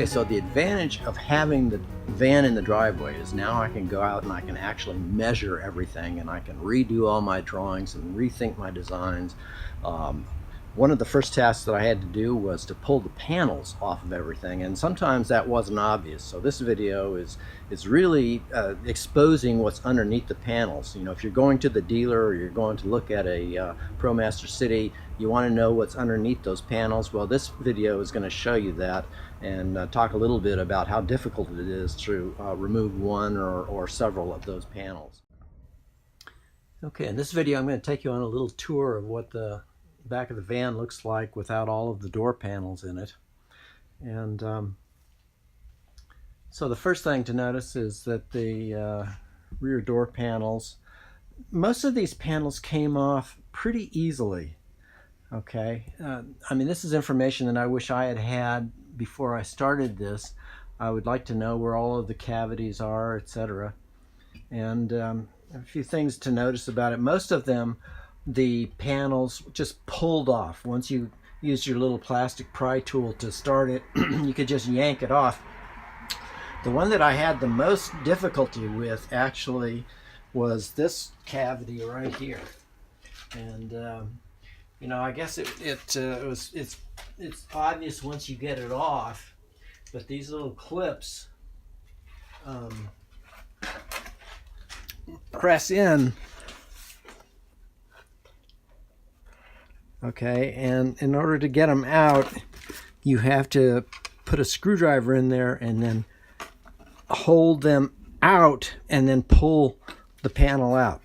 so the advantage of having the van in the driveway is now I can go out and I can actually measure everything, and I can redo all my drawings and rethink my designs. One of the first tasks that I had to do was to pull the panels off of everything, and sometimes that wasn't obvious. So this video is really exposing what's underneath the panels. You know, if you're going to the dealer or you're going to look at a ProMaster City, you want to know what's underneath those panels. Well, this video is going to show you that, and talk a little bit about how difficult it is to remove one or several of those panels. Okay, in this video I'm going to take you on a little tour of what the back of the van looks like without all of the door panels in it. And so the first thing to notice is that the rear door panels, most of these panels came off pretty easily. Okay, I mean, this is information that I wish I had had before I started this. I would like to know where all of the cavities are, etc. And a few things to notice about it. Most of them, the panels just pulled off. Once you use your little plastic pry tool to start it, you could just yank it off. The one that I had the most difficulty with actually was this cavity right here. And you know, I guess it's obvious once you get it off, but these little clips press in. Okay, and in order to get them out, you have to put a screwdriver in there and then hold them out and then pull the panel out.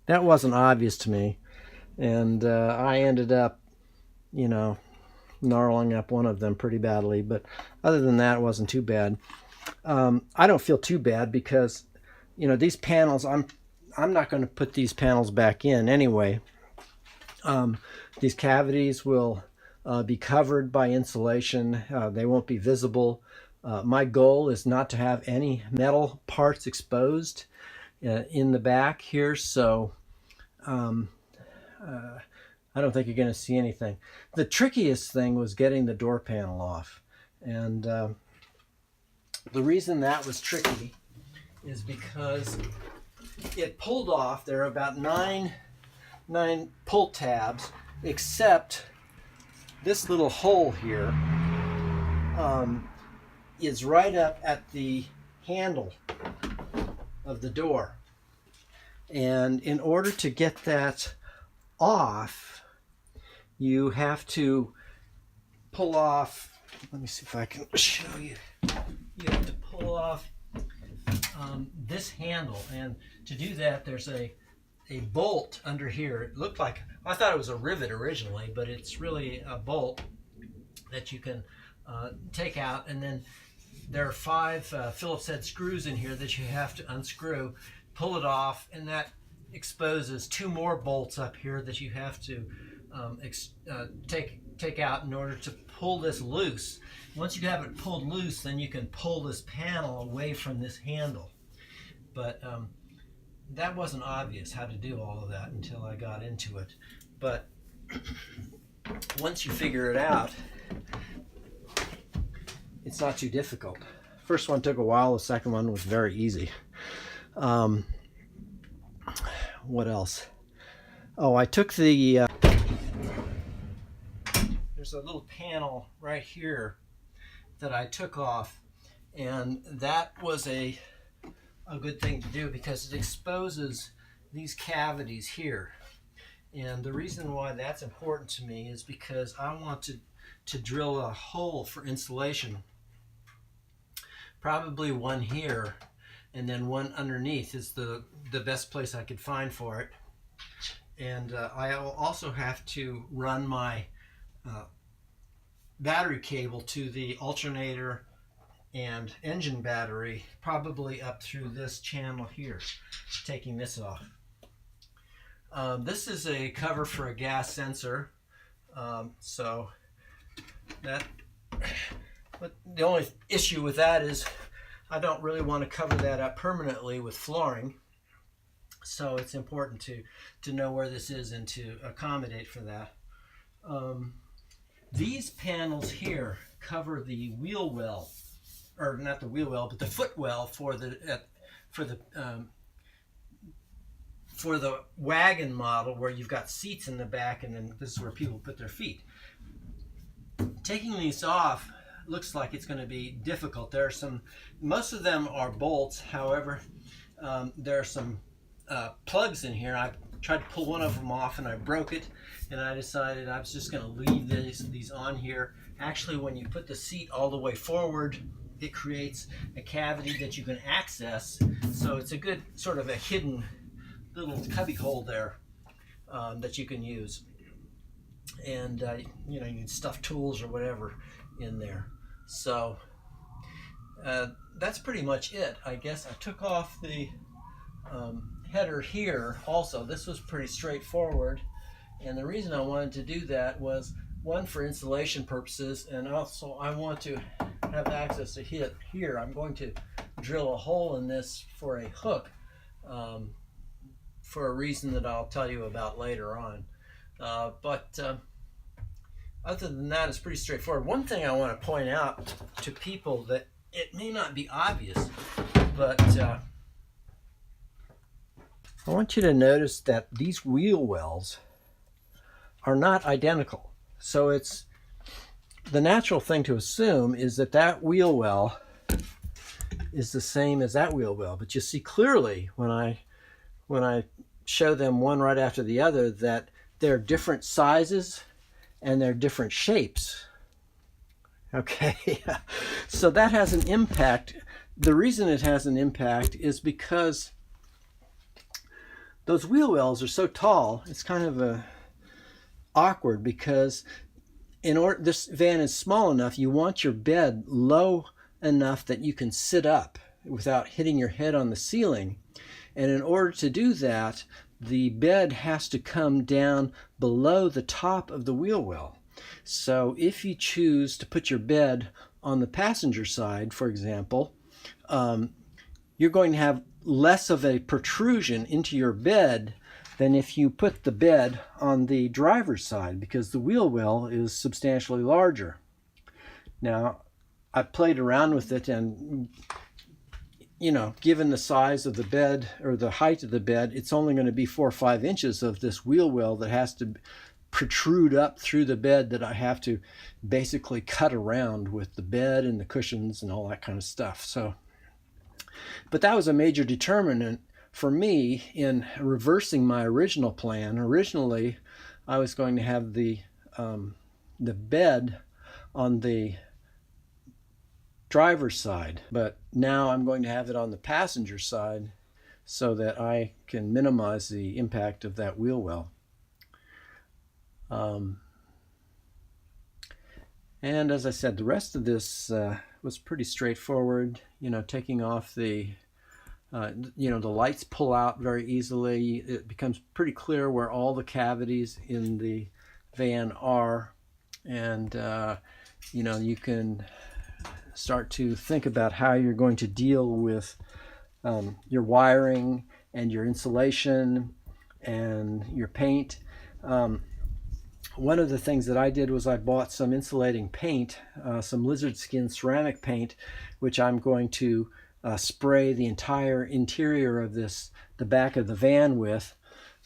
That wasn't obvious to me, and I ended up, you know, gnarling up one of them pretty badly, but other than that, it wasn't too bad. I don't feel too bad because, you know, these panels, I'm not going to put these panels back in anyway. These cavities will be covered by insulation. They won't be visible. My goal is not to have any metal parts exposed in the back here, so I don't think you're going to see anything. The trickiest thing was getting the door panel off, and the reason that was tricky is because it pulled off. There are about nine pull tabs, except this little hole here is right up at the handle of the door. And in order to get that off, you have to pull off, let me see if I can show you. You have to pull off this handle, and to do that there's a bolt under here. It looked like, I thought it was a rivet originally, but it's really a bolt that you can take out, and then there are 5 Phillips head screws in here that you have to unscrew, pull it off, and that exposes 2 more bolts up here that you have to take out in order to pull this loose. Once you have it pulled loose, then you can pull this panel away from this handle. But that wasn't obvious how to do all of that until I got into it. But once you figure it out, it's not too difficult. First one took a while, the second one was very easy. What else? Oh, I took the there's a little panel right here that I took off, and that was a good thing to do because it exposes these cavities here. And the reason why that's important to me is because I want to drill a hole for insulation, probably one here and then one underneath is the best place I could find for it. And I will also have to run my battery cable to the alternator and engine battery, probably up through this channel here, taking this off. This is a cover for a gas sensor, so that, but the only issue with that is I don't really want to cover that up permanently with flooring, so it's important to know where this is and to accommodate for that. These panels here cover the wheel well, or not the wheel well, but the foot well for the wagon model, where you've got seats in the back, and then this is where people put their feet. Taking these off looks like it's going to be difficult. Most of them are bolts. However, there are some plugs in here. I tried to pull one of them off and I broke it, and I decided I was just going to leave these on here. Actually, when you put the seat all the way forward, it creates a cavity that you can access. So it's a good sort of a hidden little cubby hole there that you can use. And you can stuff tools or whatever in there. So that's pretty much it. I guess I took off the header here also. This was pretty straightforward, and the reason I wanted to do that was, one, for insulation purposes, and also I want to have access to here. I'm going to drill a hole in this for a hook for a reason that I'll tell you about later on. But other than that, it's pretty straightforward. One thing I want to point out to people, that it may not be obvious, but I want you to notice that these wheel wells are not identical. So it's the natural thing to assume is that wheel well is the same as that wheel well. But you see clearly when I show them one right after the other that they're different sizes and they're different shapes. Okay, so that has an impact. The reason it has an impact is because those wheel wells are so tall. It's kind of awkward, because this van is small enough, you want your bed low enough that you can sit up without hitting your head on the ceiling. And in order to do that, the bed has to come down below the top of the wheel well. So if you choose to put your bed on the passenger side, for example, you're going to have less of a protrusion into your bed than if you put the bed on the driver's side, because the wheel well is substantially larger. Now, I played around with it, and given the size of the bed or the height of the bed, it's only going to be 4 or 5 inches of this wheel well that has to protrude up through the bed, that I have to basically cut around with the bed and the cushions and all that kind of stuff. So, but that was a major determinant for me in reversing my original plan. Originally, I was going to have the bed on the driver's side, but now I'm going to have it on the passenger side so that I can minimize the impact of that wheel well. And as I said, the rest of this was pretty straightforward. Taking off the the lights pull out very easily. It becomes pretty clear where all the cavities in the van are, and you can start to think about how you're going to deal with your wiring and your insulation and your paint. One of the things that I did was I bought some insulating paint, some lizard skin ceramic paint, which I'm going to spray the entire interior of the back of the van with.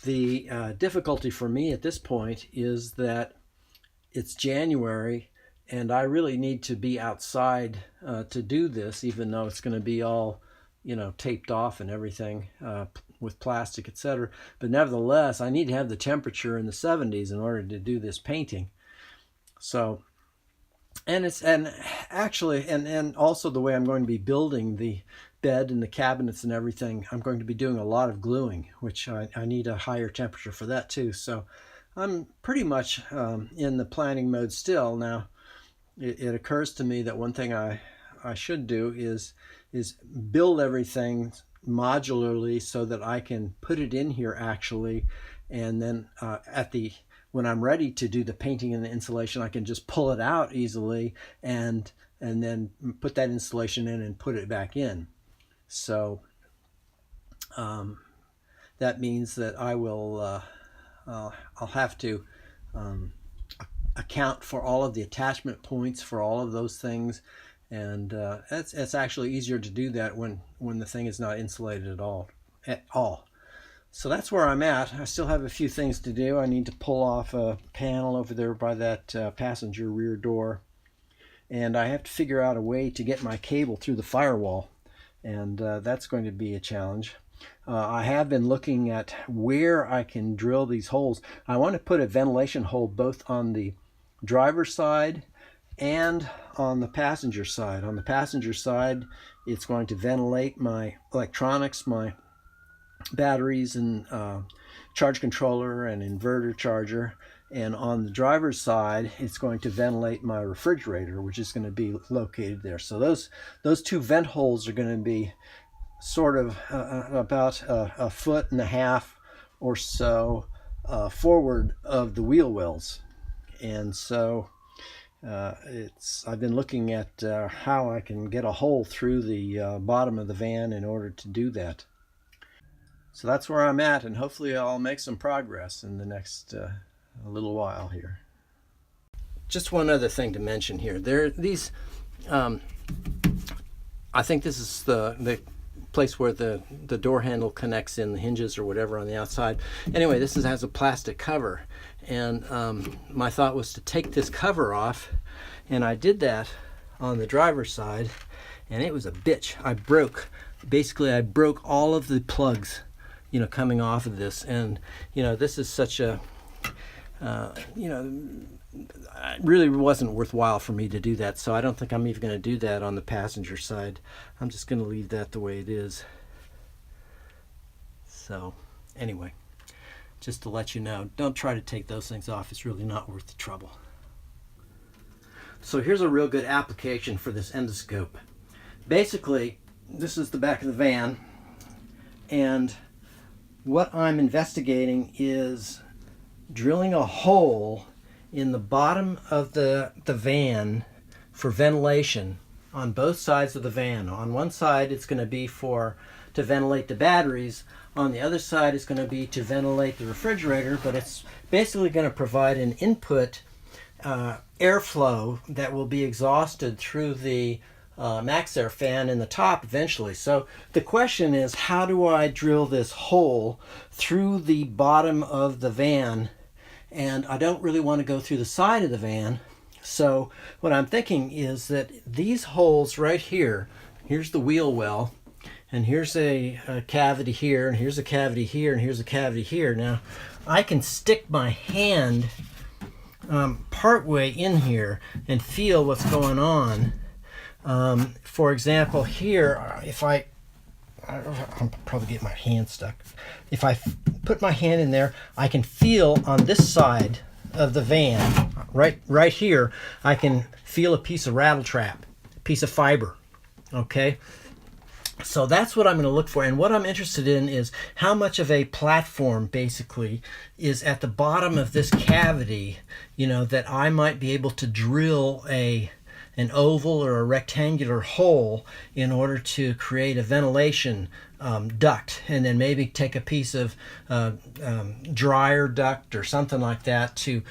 The difficulty for me at this point is that it's January, and I really need to be outside to do this, even though it's going to be all, taped off and everything with plastic, etc. But nevertheless, I need to have the temperature in the 70s in order to do this painting. So, and also the way I'm going to be building the bed and the cabinets and everything, I'm going to be doing a lot of gluing, which I need a higher temperature for that too. So I'm pretty much in the planning mode still. Now, it occurs to me that one thing I should do is build everything modularly so that I can put it in here actually, and then when I'm ready to do the painting and the insulation, I can just pull it out easily and then put that insulation in and put it back in. So that means that I will I'll have to account for all of the attachment points for all of those things, and it's actually easier to do that when the thing is not insulated at all. So that's where I'm at. I still have a few things to do. I need to pull off a panel over there by that passenger rear door, and I have to figure out a way to get my cable through the firewall, and that's going to be a challenge. I have been looking at where I can drill these holes. I want to put a ventilation hole both on the driver's side and on the passenger side. On the passenger side, it's going to ventilate my electronics, my batteries and charge controller and inverter charger. And on the driver's side, it's going to ventilate my refrigerator, which is going to be located there. So those two vent holes are going to be sort of about a foot and a half or so forward of the wheel wells. And so I've been looking at how I can get a hole through the bottom of the van in order to do that. So that's where I'm at, and hopefully I'll make some progress in the next little while here. Just one other thing to mention here. I think this is the place where the door handle connects in, the hinges or whatever on the outside. Anyway, this has a plastic cover, and my thought was to take this cover off, and I did that on the driver's side, and it was a bitch. I broke all of the plugs, coming off of this, and this is such a it really wasn't worthwhile for me to do that, so I don't think I'm even going to do that on the passenger side. I'm just going to leave that the way it is. So anyway, just to let you know, don't try to take those things off. It's really not worth the trouble. So here's a real good application for this endoscope. Basically, this is the back of the van, and what I'm investigating is drilling a hole in the bottom of the van for ventilation on both sides of the van. On one side it's going to be to ventilate the batteries. On the other side it's going to be to ventilate the refrigerator, but it's basically going to provide an input airflow that will be exhausted through the MaxxAir fan in the top eventually. So the question is, how do I drill this hole through the bottom of the van? And I don't really want to go through the side of the van. So what I'm thinking is that these holes right here, here's the wheel well, and here's a cavity here, and here's a cavity here, and here's a cavity here. Now I can stick my hand partway in here and feel what's going on. For example, here, I'll probably get my hand stuck. If I put my hand in there, I can feel on this side of the van, right here, I can feel a piece of rattle trap, a piece of fiber. Okay? So that's what I'm going to look for. And what I'm interested in is how much of a platform basically is at the bottom of this cavity, that I might be able to drill an oval or a rectangular hole in order to create a ventilation duct, and then maybe take a piece of dryer duct or something like that to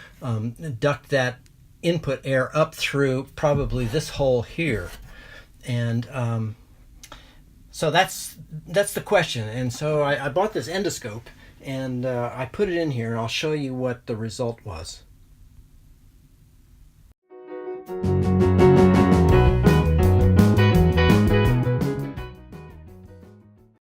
duct that input air up through probably this hole here. And so that's the question. And so I bought this endoscope, and I put it in here, and I'll show you what the result was.